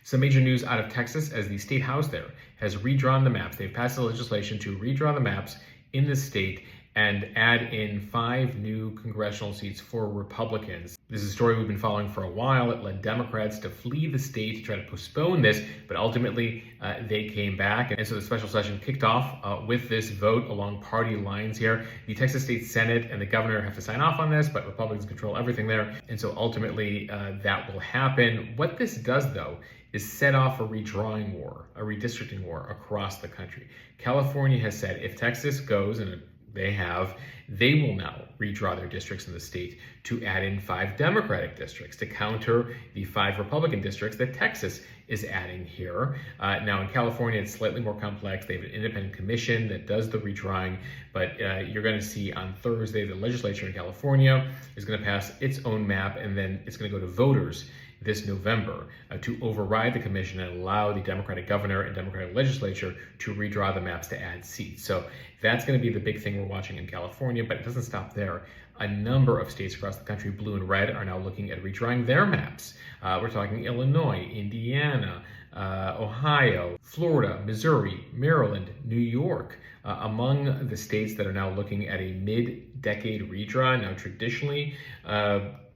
Some major news out of Texas as the state house there has redrawn the maps. They've passed the legislation to redraw the maps in the state and add in 5 new congressional seats for Republicans. This is a story we've been following for a while. It led Democrats to flee the state to try to postpone this, but ultimately they came back. And so the special session kicked off with this vote along party lines here. The Texas State Senate and the governor have to sign off on this, but Republicans control everything there. And so ultimately that will happen. What this does, though, is set off a redrawing war, a redistricting war across the country. California has said if Texas goes, and they will now redraw their districts in the state to add in 5 Democratic districts to counter the 5 Republican districts that Texas is adding here. Now in California, it's slightly more complex. They have an independent commission that does the redrawing, but you're going to see on Thursday, the legislature in California is going to pass its own map, and then it's going to go to voters this November to override the commission and allow the Democratic governor and Democratic legislature to redraw the maps to add seats. So that's going to be the big thing we're watching in California, but it doesn't stop there. A number of states across the country, blue and red, are now looking at redrawing their maps. We're talking Illinois, Indiana, Ohio, Florida, Missouri, Maryland, New York, among the states that are now looking at a mid-decade redraw. Now, traditionally,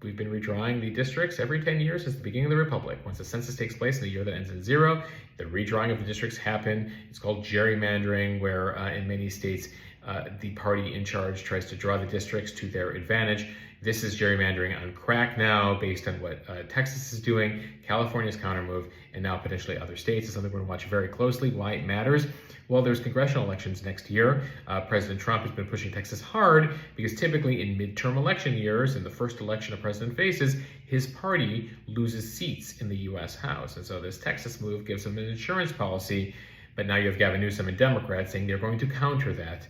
we've been redrawing the districts every 10 years since the beginning of the Republic. Once the census takes place in the year that ends in 0, the redrawing of the districts happen. It's called gerrymandering, where in many states, the party in charge tries to draw the districts to their advantage. This is gerrymandering on crack now, based on what Texas is doing, California's countermove, and now potentially other states. It's something we're going to watch very closely. Why it matters? Well, there's congressional elections next year. President Trump has been pushing Texas hard because typically in midterm election years, in the first election a president faces, his party loses seats in the U.S. House. And so this Texas move gives him an insurance policy, but now you have Gavin Newsom and Democrats saying they're going to counter that.